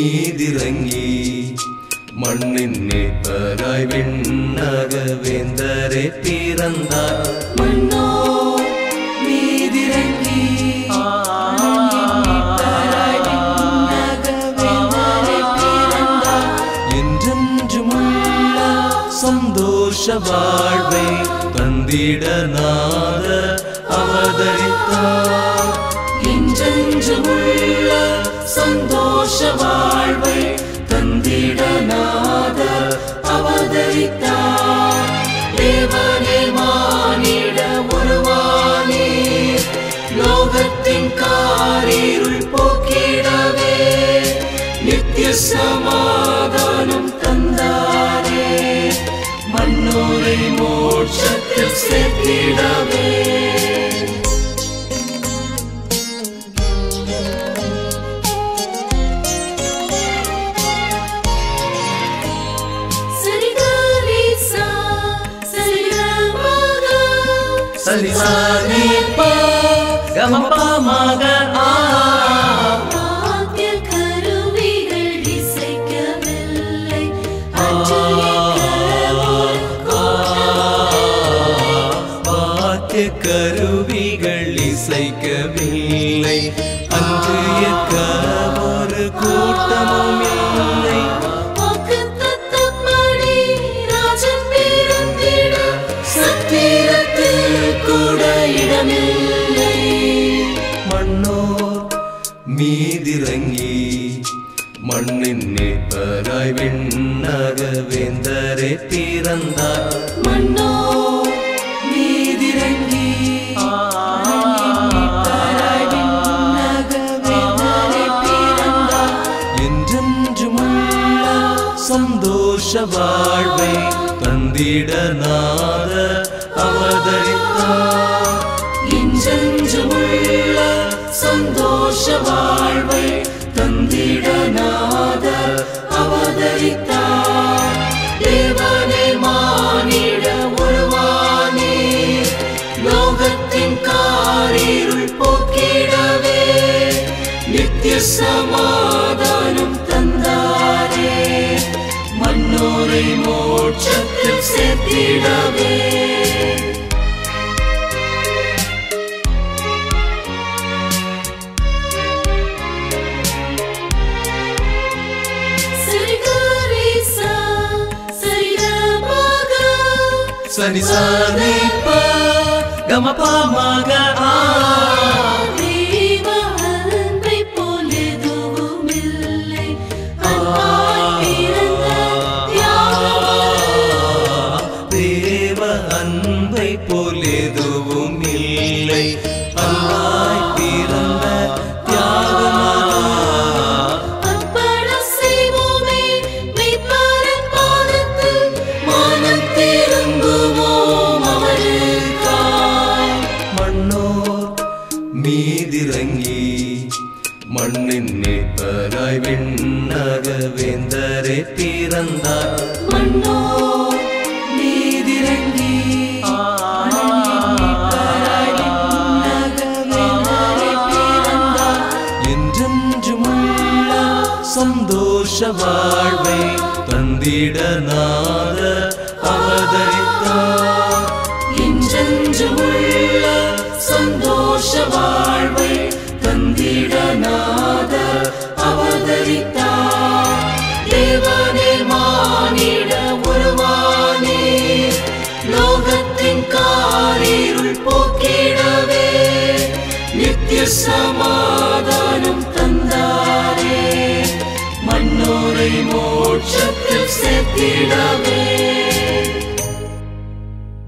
மீதிறங்கி மண்ணின் மீட்பராய் விண்ணக வேந்தரே பிறந்தார். மண்ணோ மீதிறங்கி என்றென்றுமுள்ள சந்தோஷ வாழ்வை தந்திட நாதர் அவதரித்தார். என்றென்றுமுள்ள சந்தோஷ வாழ்வை தந்திட நாதர் அவதரித்தார். தேவனே மானிட உருவானே லோகத்தின் காரிருள் போக்கிடவே நித்திய சமாதானம் தந்தாரே மன்னோரை மோட்சத்தில் சேர்த்திடவே. சரிசானே பா கமபா மக வாத்திய கருவிகள் இசைக்கவில்லை வாத்திய கருவிகள் இசைக்கவில்லை அன்று எக்க ஒரு கூட்டமும் இல்லை. வாக்குத்தத்தப்படி ராஜன் பிறந்திட சத்திரத்தில் கூட இடமில்லை. மண்ணோர் மீதிறங்கி மண்ணின் மீட்பராய் விண்ணக வேந்தரே பிறந்தார். மண்ணோ மீதிறங்கி என்றென்றுமுள்ள சந்தோஷ வாழ்வை தந்திட நாதர் அவதரித்தார். என்றென்றுமுள்ள சந்தோஷ வாழ்வை தந்திட நாதர் அவதரித்தார். தேவனே மானிட உருவானே லோகத்தின் காரிருள் போக்கிடவே நித்திய சமாதானம் தந்தாரே மன்னோரை மோட்சத்தில் சேர்த்திடவே. சரிசானே பா கமபா மக தேவ அன்பை போல் எதுவுமில்லை. தேவ அன்பை போல் எதுவும் இல்லை. அன்பாய் பிறந்த தியாகமகா அர்ப்பணம் செய்வோமே மெய்ப்பரின் பாதத்தில் மனம் திரும்புவோம் அவருக்காய். மண்ணோர் மீதிறங்கி மண்ணின் மீட்பராய் விண்ணக வேந்தரே பிறந்தார். மண்ணோ மீதிறங்கி என்றென்றுமுள்ள சந்தோஷ வாழ்வை தந்திட நாதர் அவதரித்தார். என்றென்றுமுள்ள சந்தோஷ வாழ்வை தந்திட நாதர் அவதரித்தார். தேவனே மானிட உருவானே லோகத்தின் காரிருள் போக்கிடவே நித்திய சமாதானம் தந்தாரே மன்னோரை மோட்சத்தில் சேர்த்திடவே.